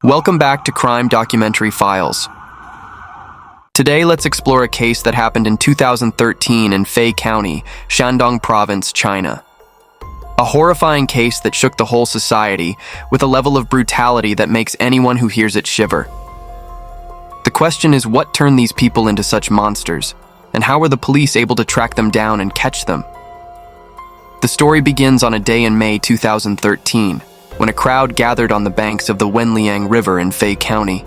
Welcome back to Crime Documentary Files. Today, let's explore a case that happened in 2013 in Fei County, Shandong Province, China. A horrifying case that shook the whole society with a level of brutality that makes anyone who hears it shiver. The question is, what turned these people into such monsters, and how were the police able to track them down and catch them? The story begins on a day in May 2013, when a crowd gathered on the banks of the Wenliang River in Fei County.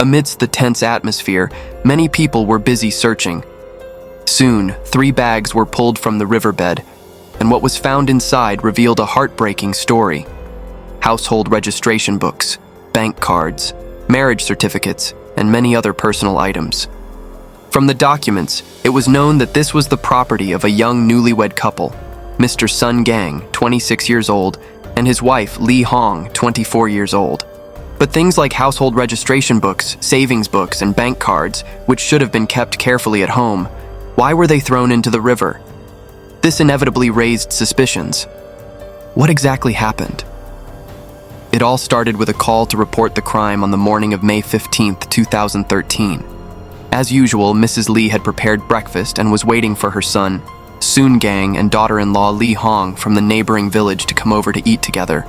Amidst the tense atmosphere, many people were busy searching. Soon, 3 bags were pulled from the riverbed, and what was found inside revealed a heartbreaking story. Household registration books, bank cards, marriage certificates, and many other personal items. From the documents, it was known that this was the property of a young newlywed couple, Mr. Sun Gang, 26 years old, and his wife, Li Hong, 24 years old. But things like household registration books, savings books, and bank cards, which should have been kept carefully at home, why were they thrown into the river? This inevitably raised suspicions. What exactly happened? It all started with a call to report the crime on the morning of May 15, 2013. As usual, Mrs. Li had prepared breakfast and was waiting for her son, Sun Gang, and daughter-in-law Li Hong from the neighboring village to come over to eat together.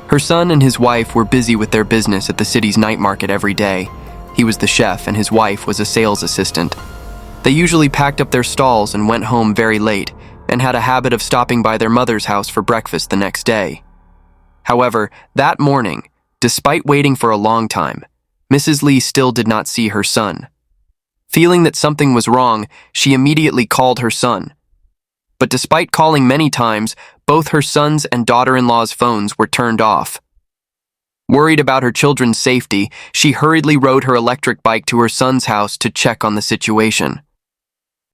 Her son and his wife were busy with their business at the city's night market every day. He was the chef and his wife was a sales assistant. They usually packed up their stalls and went home very late, and had a habit of stopping by their mother's house for breakfast the next day. However, that morning, despite waiting for a long time, Mrs. Li still did not see her son. Feeling that something was wrong, she immediately called her son. But despite calling many times, both her son's and daughter-in-law's phones were turned off. Worried about her children's safety, she hurriedly rode her electric bike to her son's house to check on the situation.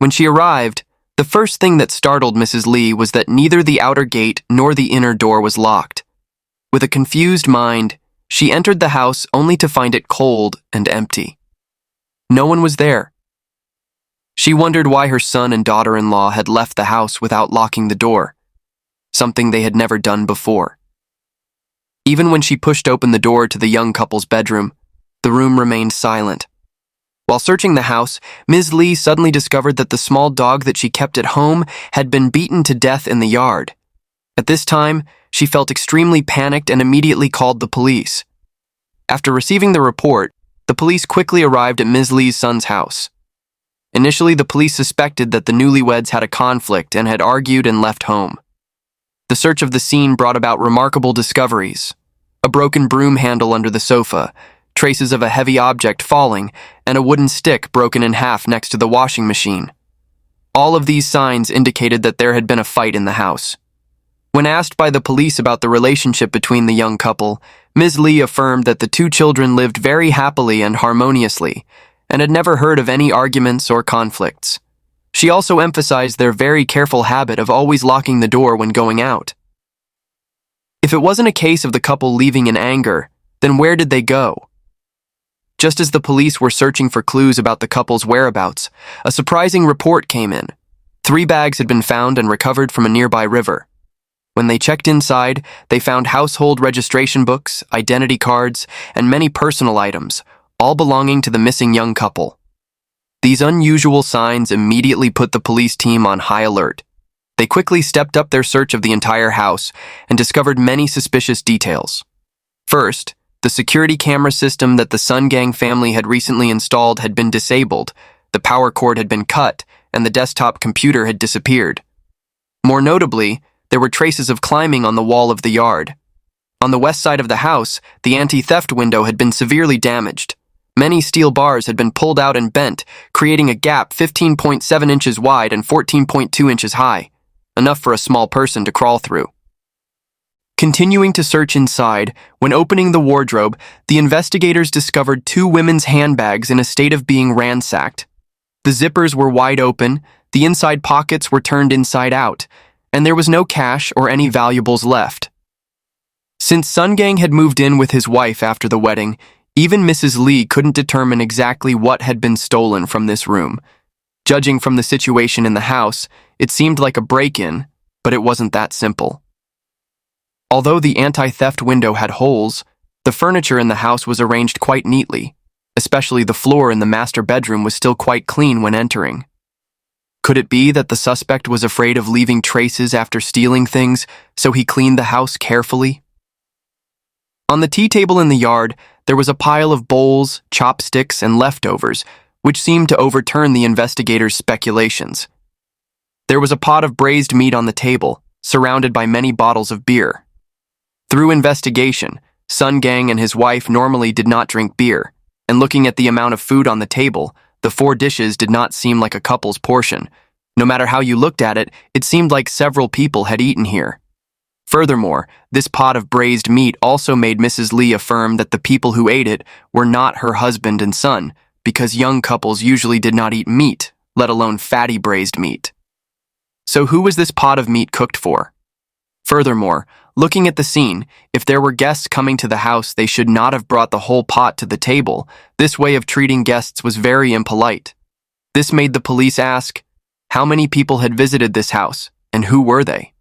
When she arrived, the first thing that startled Mrs. Li was that neither the outer gate nor the inner door was locked. With a confused mind, she entered the house only to find it cold and empty. No one was there. She wondered why her son and daughter-in-law had left the house without locking the door, something they had never done before. Even when she pushed open the door to the young couple's bedroom, the room remained silent. While searching the house, Ms. Li suddenly discovered that the small dog that she kept at home had been beaten to death in the yard. At this time, she felt extremely panicked and immediately called the police. After receiving the report, the police quickly arrived at Ms. Li's son's house. Initially, the police suspected that the newlyweds had a conflict and had argued and left home. The search of the scene brought about remarkable discoveries: a broken broom handle under the sofa, traces of a heavy object falling, and a wooden stick broken in half next to the washing machine. All of these signs indicated that there had been a fight in the house. When asked by the police about the relationship between the young couple, Ms. Li affirmed that the 2 children lived very happily and harmoniously, and had never heard of any arguments or conflicts. She also emphasized their very careful habit of always locking the door when going out. If it wasn't a case of the couple leaving in anger, then where did they go? Just as the police were searching for clues about the couple's whereabouts, a surprising report came in. 3 bags had been found and recovered from a nearby river. When they checked inside, they found household registration books, identity cards, and many personal items, all belonging to the missing young couple. These unusual signs immediately put the police team on high alert. They quickly stepped up their search of the entire house and discovered many suspicious details. First, the security camera system that the Sun Gang family had recently installed had been disabled, the power cord had been cut, and the desktop computer had disappeared. More notably, there were traces of climbing on the wall of the yard. On the west side of the house, the anti-theft window had been severely damaged. Many steel bars had been pulled out and bent, creating a gap 15.7 inches wide and 14.2 inches high, enough for a small person to crawl through. Continuing to search inside, when opening the wardrobe, the investigators discovered 2 women's handbags in a state of being ransacked. The zippers were wide open, the inside pockets were turned inside out, and there was no cash or any valuables left. Since Sun Gang had moved in with his wife after the wedding, even Mrs. Li couldn't determine exactly what had been stolen from this room. Judging from the situation in the house, it seemed like a break-in, but it wasn't that simple. Although the anti-theft window had holes, The furniture in the house was arranged quite neatly, especially the floor in the master bedroom was still quite clean when entering. Could it be that the suspect was afraid of leaving traces after stealing things, so he cleaned the house carefully? On the tea table in the yard, there was a pile of bowls, chopsticks, and leftovers, which seemed to overturn the investigators' speculations. There was a pot of braised meat on the table, surrounded by many bottles of beer. Through investigation, Sun Gang and his wife normally did not drink beer, and looking at the amount of food on the table, the 4 dishes did not seem like a couple's portion. No matter how you looked at it, it seemed like several people had eaten here. Furthermore, this pot of braised meat also made Mrs. Lee affirm that the people who ate it were not her husband and son, because young couples usually did not eat meat, let alone fatty braised meat. So who was this pot of meat cooked for? Furthermore, looking at the scene, if there were guests coming to the house, they should not have brought the whole pot to the table. This way of treating guests was very impolite. This made the police ask, how many people had visited this house, and who were they?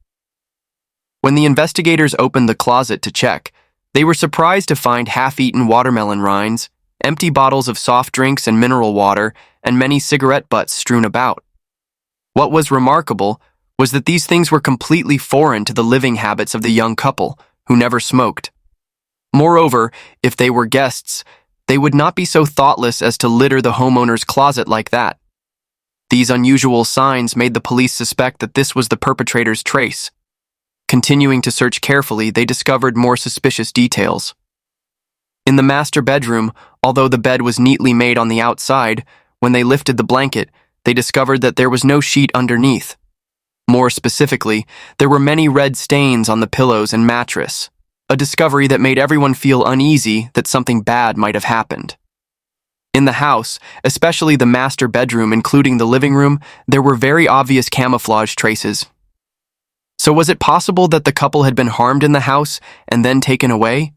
When the investigators opened the closet to check, they were surprised to find half-eaten watermelon rinds, empty bottles of soft drinks and mineral water, and many cigarette butts strewn about. What was remarkable was that these things were completely foreign to the living habits of the young couple, who never smoked. Moreover, if they were guests, they would not be so thoughtless as to litter the homeowner's closet like that. These unusual signs made the police suspect that this was the perpetrator's trace. Continuing to search carefully, they discovered more suspicious details. In the master bedroom, although the bed was neatly made on the outside, when they lifted the blanket, they discovered that there was no sheet underneath. More specifically, there were many red stains on the pillows and mattress, a discovery that made everyone feel uneasy that something bad might have happened. In the house, especially the master bedroom including the living room, there were very obvious camouflage traces. So was it possible that the couple had been harmed in the house and then taken away?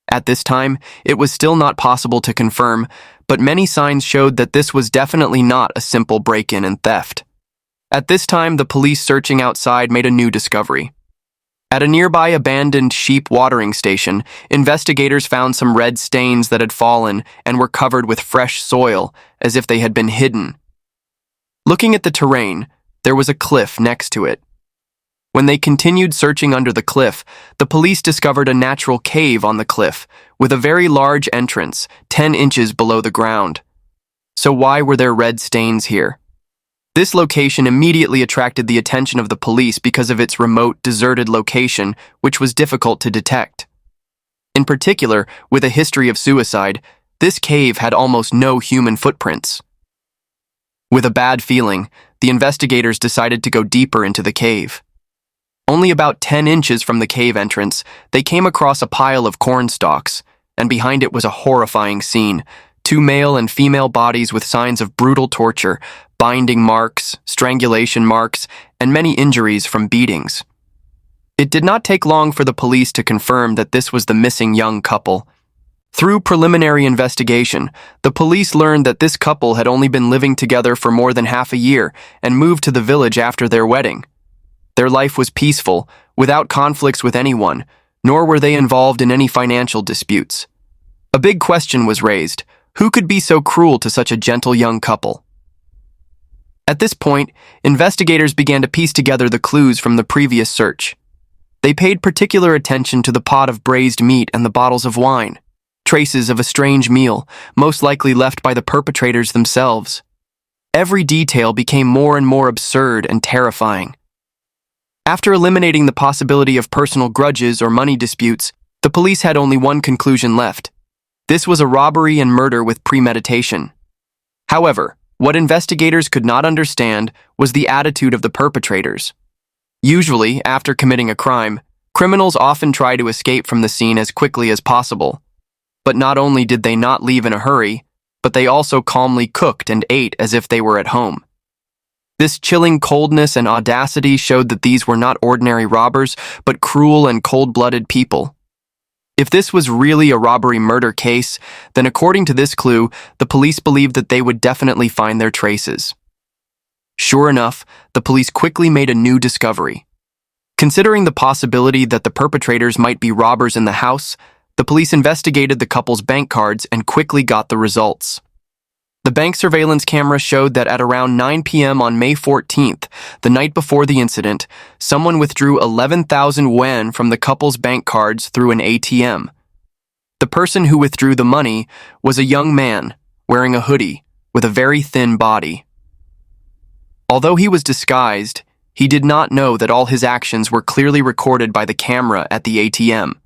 At this time, it was still not possible to confirm, but many signs showed that this was definitely not a simple break-in and theft. At this time, the police searching outside made a new discovery. At a nearby abandoned sheep watering station, investigators found some red stains that had fallen and were covered with fresh soil, as if they had been hidden. Looking at the terrain, there was a cliff next to it. When they continued searching under the cliff, the police discovered a natural cave on the cliff, with a very large entrance, 10 inches below the ground. So why were there red stains here? This location immediately attracted the attention of the police because of its remote, deserted location, which was difficult to detect. In particular, with a history of suicide, this cave had almost no human footprints. With a bad feeling, the investigators decided to go deeper into the cave. Only about 10 inches from the cave entrance, they came across a pile of corn stalks, and behind it was a horrifying scene. 2 male and female bodies with signs of brutal torture, binding marks, strangulation marks, and many injuries from beatings. It did not take long for the police to confirm that this was the missing young couple. Through preliminary investigation, the police learned that this couple had only been living together for more than half a year and moved to the village after their wedding. Their life was peaceful, without conflicts with anyone, nor were they involved in any financial disputes. A big question was raised: who could be so cruel to such a gentle young couple? At this point, investigators began to piece together the clues from the previous search. They paid particular attention to the pot of braised meat and the bottles of wine, traces of a strange meal, most likely left by the perpetrators themselves. Every detail became more and more absurd and terrifying. After eliminating the possibility of personal grudges or money disputes, the police had only one conclusion left. This was a robbery and murder with premeditation. However, what investigators could not understand was the attitude of the perpetrators. Usually, after committing a crime, criminals often try to escape from the scene as quickly as possible. But not only did they not leave in a hurry, but they also calmly cooked and ate as if they were at home. This chilling coldness and audacity showed that these were not ordinary robbers, but cruel and cold-blooded people. If this was really a robbery-murder case, then according to this clue, the police believed that they would definitely find their traces. Sure enough, the police quickly made a new discovery. Considering the possibility that the perpetrators might be robbers in the house, The police investigated the couple's bank cards and quickly got the results. The bank surveillance camera showed that at around 9 p.m. on May 14th, the night before the incident, someone withdrew 11,000 yuan from the couple's bank cards through an ATM. The person who withdrew the money was a young man wearing a hoodie with a very thin body. Although he was disguised, he did not know that all his actions were clearly recorded by the camera at the ATM.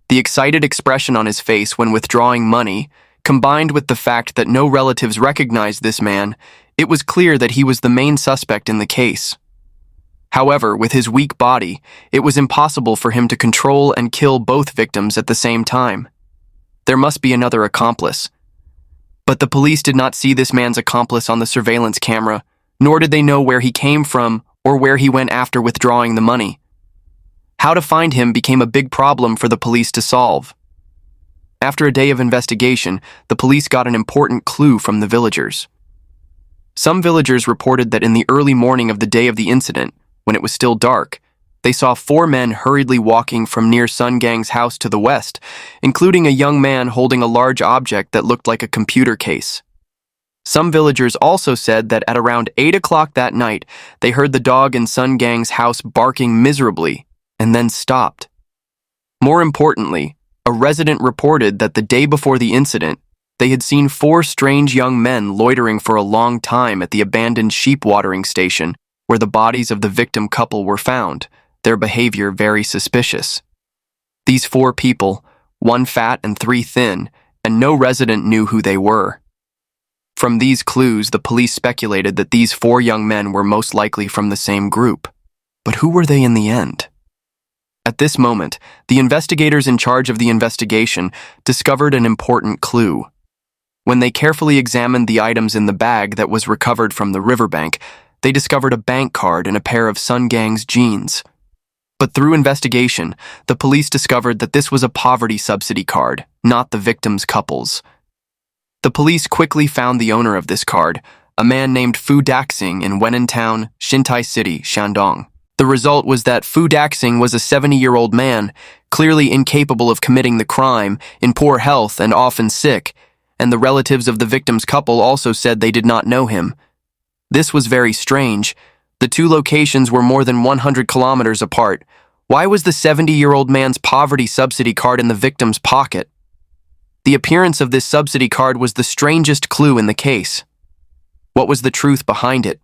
The excited expression on his face when withdrawing money, combined with the fact that no relatives recognized this man, it was clear that he was the main suspect in the case. However, with his weak body, it was impossible for him to control and kill both victims at the same time. There must be another accomplice. But the police did not see this man's accomplice on the surveillance camera, nor did they know where he came from or where he went after withdrawing the money. How to find him became a big problem for the police to solve. After a day of investigation, the police got an important clue from the villagers. Some villagers reported that in the early morning of the day of the incident, when it was still dark, they saw 4 men hurriedly walking from near Sun Gang's house to the west, including a young man holding a large object that looked like a computer case. Some villagers also said that at around 8 o'clock that night, they heard the dog in Sun Gang's house barking miserably and then stopped. More importantly, a resident reported that the day before the incident, they had seen 4 strange young men loitering for a long time at the abandoned sheep watering station where the bodies of the victim couple were found, their behavior very suspicious. These 4 people, 1 fat and 3 thin, and no resident knew who they were. From these clues, the police speculated that these 4 young men were most likely from the same group. But who were they in the end? At this moment, the investigators in charge of the investigation discovered an important clue. When they carefully examined the items in the bag that was recovered from the riverbank, they discovered a bank card and a pair of Sun Gang's jeans. But through investigation, the police discovered that this was a poverty subsidy card, not the victim's couple's. The police quickly found the owner of this card, a man named Fu Daxing in Wenan Town, Xintai City, Shandong. The result was that Fu Daxing was a 70-year-old man, clearly incapable of committing the crime, in poor health and often sick, and the relatives of the victim's couple also said they did not know him. This was very strange. The 2 locations were more than 100 kilometers apart. Why was the 70-year-old man's poverty subsidy card in the victim's pocket? The appearance of this subsidy card was the strangest clue in the case. What was the truth behind it?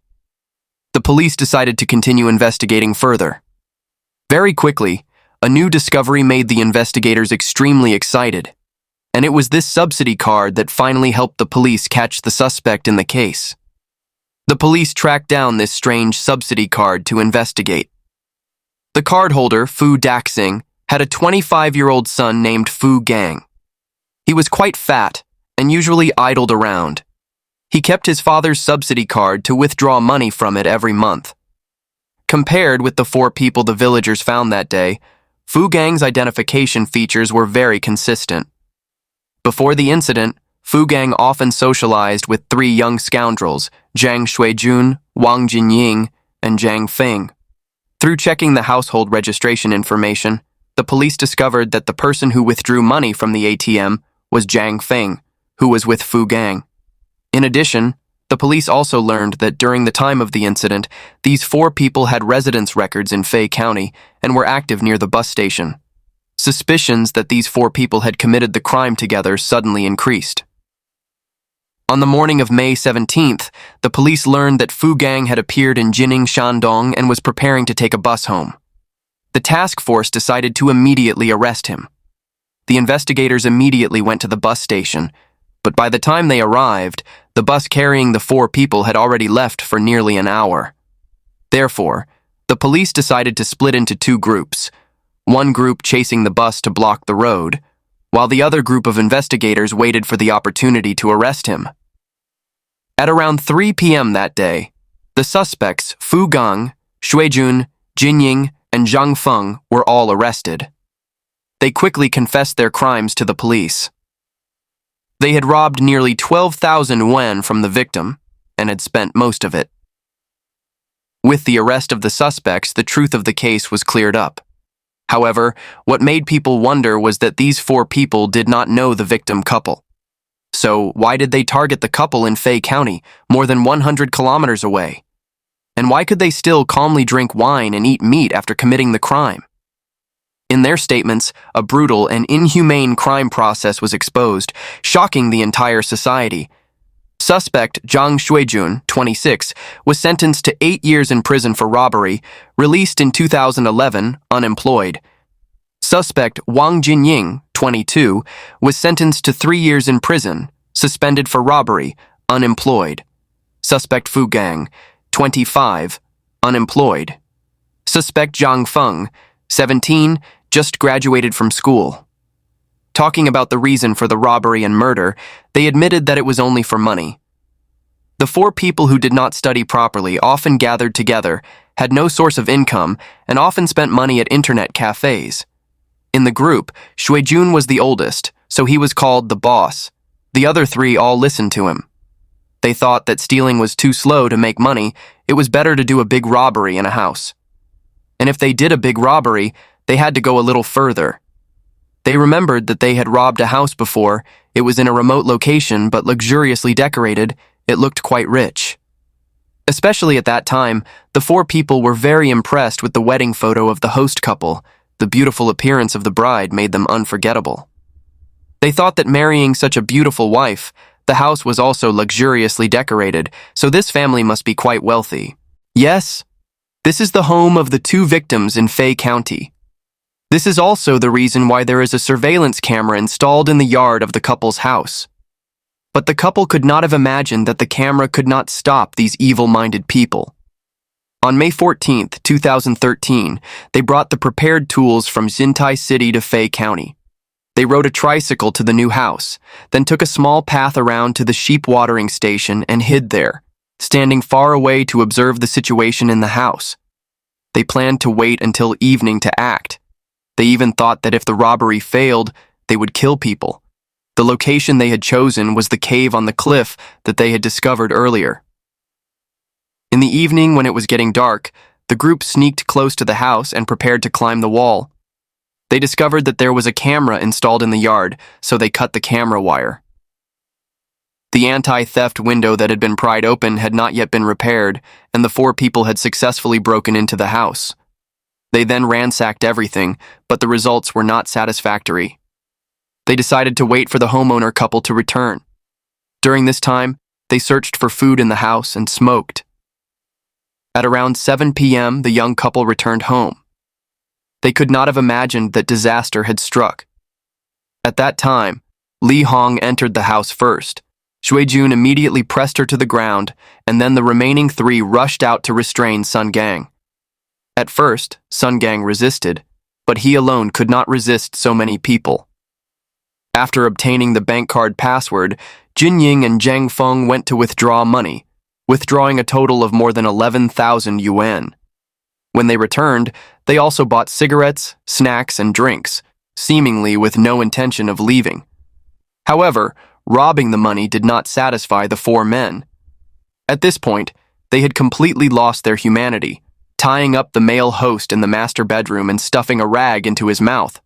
The police decided to continue investigating further. Very quickly, a new discovery made the investigators extremely excited, and it was this subsidy card that finally helped the police catch the suspect in the case. The police tracked down this strange subsidy card to investigate. The cardholder, Fu Daxing, had a 25-year-old son named Fu Gang. He was quite fat and usually idled around. He kept his father's subsidy card to withdraw money from it every month. Compared with the 4 people the villagers found that day, Fu Gang's identification features were very consistent. Before the incident, Fu Gang often socialized with 3 young scoundrels, Zhang Shuijun, Wang Jinying, and Zhang Feng. Through checking the household registration information, the police discovered that the person who withdrew money from the ATM was Zhang Feng, who was with Fu Gang. In addition, the police also learned that during the time of the incident, these 4 people had residence records in Fei County and were active near the bus station. Suspicions that these 4 people had committed the crime together suddenly increased. On the morning of May 17th, the police learned that Fu Gang had appeared in Jining, Shandong and was preparing to take a bus home. The task force decided to immediately arrest him. The investigators immediately went to the bus station, but by the time they arrived, the bus carrying the 4 people had already left for nearly an hour. Therefore, the police decided to split into 2 groups, one group chasing the bus to block the road, while the other group of investigators waited for the opportunity to arrest him. At around 3 p.m. that day, the suspects Fu Gang, Shuijun, Jinying, and Zhang Feng were all arrested. They quickly confessed their crimes to the police. They had robbed nearly 12,000 yuan from the victim and had spent most of it. With the arrest of the suspects, the truth of the case was cleared up. However, what made people wonder was that these four people did not know the victim couple. So, why did they target the couple in Fay County, more than 100 kilometers away? And why could they still calmly drink wine and eat meat after committing the crime? In their statements, a brutal and inhumane crime process was exposed, shocking the entire society. Suspect Zhang Shuijun, 26, was sentenced to 8 years in prison for robbery, released in 2011, unemployed. Suspect Wang Jinying, 22, was sentenced to 3 years in prison, suspended for robbery, unemployed. Suspect Fu Gang, 25, unemployed. Suspect Zhang Feng, 17, just graduated from school. Talking about the reason for the robbery and murder, they admitted that it was only for money. The four people who did not study properly often gathered together, had no source of income, and often spent money at internet cafes. In the group, Shuijun was the oldest, so he was called the boss. The other three all listened to him. They thought that stealing was too slow to make money, it was better to do a big robbery in a house. And if they did a big robbery, they had to go a little further. They remembered that they had robbed a house before. It was in a remote location but luxuriously decorated. It looked quite rich. Especially at that time, the four people were very impressed with the wedding photo of the host couple. The beautiful appearance of the bride made them unforgettable. They thought that marrying such a beautiful wife, the house was also luxuriously decorated, so this family must be quite wealthy. Yes, this is the home of the two victims in Fay County. This is also the reason why there is a surveillance camera installed in the yard of the couple's house. But the couple could not have imagined that the camera could not stop these evil-minded people. On May 14, 2013, they brought the prepared tools from Xintai City to Fay County. They rode a tricycle to the new house, then took a small path around to the sheep watering station and hid there, standing far away to observe the situation in the house. They planned to wait until evening to act. They even thought that if the robbery failed, they would kill people. The location they had chosen was the cave on the cliff that they had discovered earlier. In the evening, when it was getting dark, the group sneaked close to the house and prepared to climb the wall. They discovered that there was a camera installed in the yard, so they cut the camera wire. The anti-theft window that had been pried open had not yet been repaired, and the four people had successfully broken into the house. They then ransacked everything, but the results were not satisfactory. They decided to wait for the homeowner couple to return. During this time, they searched for food in the house and smoked. At around 7 p.m., the young couple returned home. They could not have imagined that disaster had struck. At that time, Li Hong entered the house first. Shuijun immediately pressed her to the ground, and then the remaining three rushed out to restrain Sun Gang. At first, Sun Gang resisted, but he alone could not resist so many people. After obtaining the bank card password, Jin Ying and Zhang Feng went to withdraw money, withdrawing a total of more than 11,000 yuan. When they returned, they also bought cigarettes, snacks, and drinks, seemingly with no intention of leaving. However, robbing the money did not satisfy the four men. At this point, they had completely lost their humanity, tying up the male host in the master bedroom and stuffing a rag into his mouth.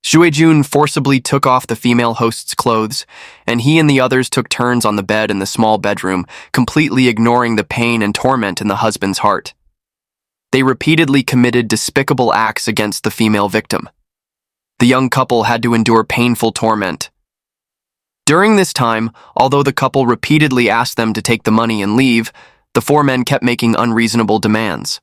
Shuijun forcibly took off the female host's clothes, and he and the others took turns on the bed in the small bedroom, completely ignoring the pain and torment in the husband's heart. They repeatedly committed despicable acts against the female victim. The young couple had to endure painful torment. During this time, although the couple repeatedly asked them to take the money and leave, the four men kept making unreasonable demands.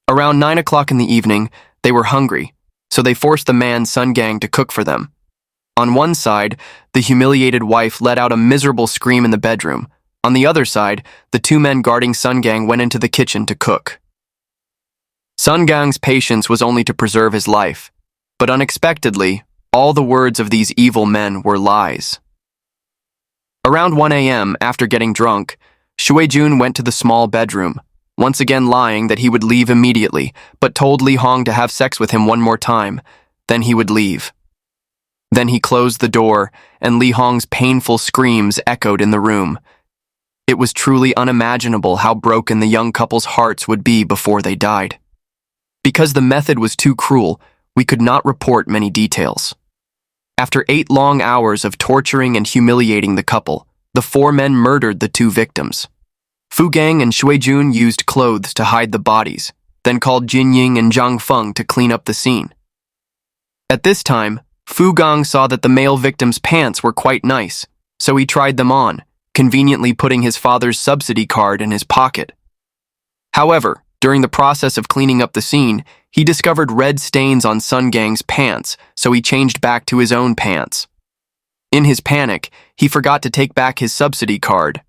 Around 9 o'clock in the evening, they were hungry, so they forced the man Sun Gang to cook for them. On one side, the humiliated wife let out a miserable scream in the bedroom. On the other side, the two men guarding Sun Gang went into the kitchen to cook. Sun Gang's patience was only to preserve his life, but unexpectedly, all the words of these evil men were lies. Around 1 a.m., after getting drunk, Shuijun went to the small bedroom, once again lying that he would leave immediately, but told Li Hong to have sex with him one more time, then he would leave. Then he closed the door, and Li Hong's painful screams echoed in the room. It was truly unimaginable how broken the young couple's hearts would be before they died. Because the method was too cruel, we could not report many details. After 8 long hours of torturing and humiliating the couple, the 4 men murdered the 2 victims. Fu Gang and Shui Jun used clothes to hide the bodies, then called Jin Ying and Zhang Feng to clean up the scene. At this time, Fu Gang saw that the male victim's pants were quite nice, so he tried them on, conveniently putting his father's subsidy card in his pocket. However, during the process of cleaning up the scene, he discovered red stains on Sun Gang's pants, so he changed back to his own pants. In his panic, he forgot to take back his subsidy card.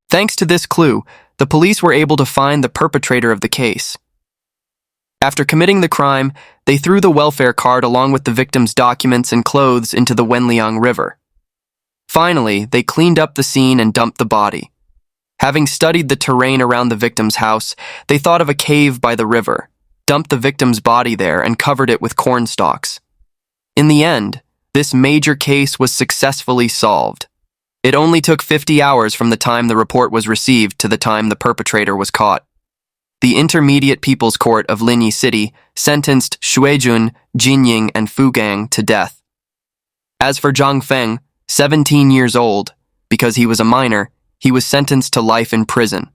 Thanks to this clue, the police were able to find the perpetrator of the case. After committing the crime, they threw the welfare card along with the victim's documents and clothes into the Wenliang River. Finally, they cleaned up the scene and dumped the body. Having studied the terrain around the victim's house, they thought of a cave by the river, dumped the victim's body there, and covered it with corn stalks. In the end, this major case was successfully solved. It only took 50 hours from the time the report was received to the time the perpetrator was caught. The Intermediate People's Court of Linyi City sentenced Shui Jun, Jin Ying, and Fu Gang to death. As for Zhang Feng, 17 years old, because he was a minor, he was sentenced to life in prison.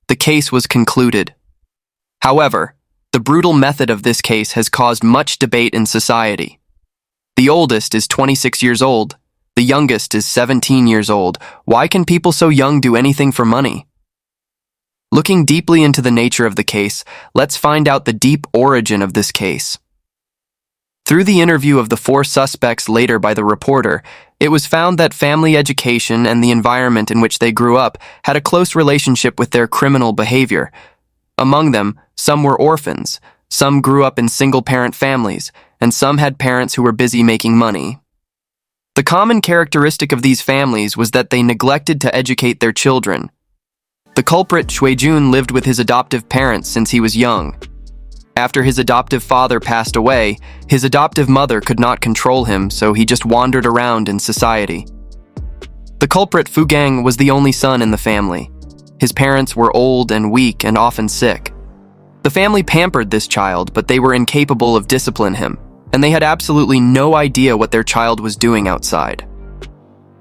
The case was concluded. However, the brutal method of this case has caused much debate in society. The oldest is 26 years old. The youngest is 17 years old. Why can people so young do anything for money? Looking deeply into the nature of the case, let's find out the deep origin of this case. Through the interview of the 4 suspects later by the reporter, it was found that family education and the environment in which they grew up had a close relationship with their criminal behavior. Among them, some were orphans, some grew up in single-parent families, and some had parents who were busy making money. The common characteristic of these families was that they neglected to educate their children. The culprit, Shui Jun, lived with his adoptive parents since he was young. After his adoptive father passed away, his adoptive mother could not control him, so he just wandered around in society. The culprit, Fu Gang, was the only son in the family. His parents were old and weak and often sick. The family pampered this child, but they were incapable of disciplining him, and they had absolutely no idea what their child was doing outside.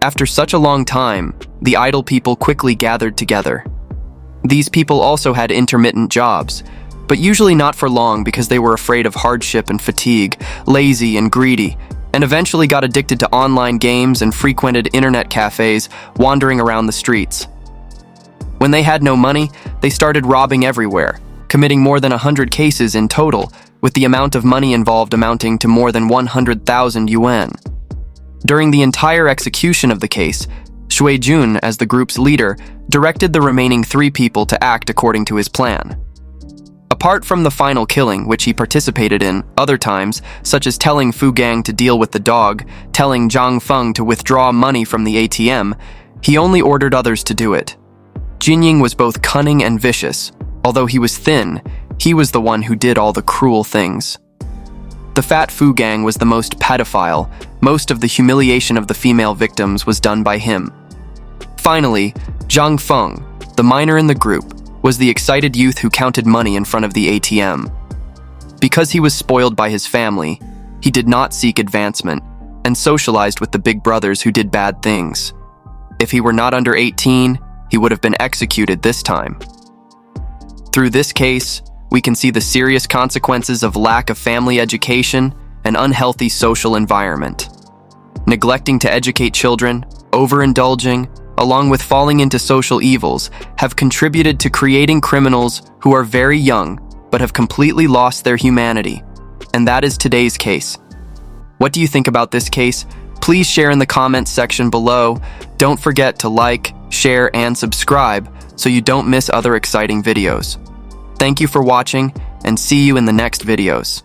After such a long time, the idle people quickly gathered together. These people also had intermittent jobs, but usually not for long because they were afraid of hardship and fatigue, lazy and greedy, and eventually got addicted to online games and frequented internet cafes, wandering around the streets. When they had no money, they started robbing everywhere, committing more than 100 cases in total, with the amount of money involved amounting to more than 100,000 yuan. During the entire execution of the case, Shui Jun, as the group's leader, directed the remaining 3 people to act according to his plan. Apart from the final killing, which he participated in, other times, such as telling Fu Gang to deal with the dog, telling Zhang Feng to withdraw money from the ATM, he only ordered others to do it. Jin Ying was both cunning and vicious. Although he was thin, he was the one who did all the cruel things. The fat Fu Gang was the most pedophile. Most of the humiliation of the female victims was done by him. Finally, Zhang Feng, the minor in the group, was the excited youth who counted money in front of the ATM. Because he was spoiled by his family, he did not seek advancement and socialized with the big brothers who did bad things. If he were not under 18, he would have been executed this time. Through this case, we can see the serious consequences of lack of family education and unhealthy social environment. Neglecting to educate children, overindulging, along with falling into social evils, have contributed to creating criminals who are very young but have completely lost their humanity. And that is today's case. What do you think about this case? Please share in the comments section below. Don't forget to like, share, and subscribe so you don't miss other exciting videos. Thank you for watching, and see you in the next videos.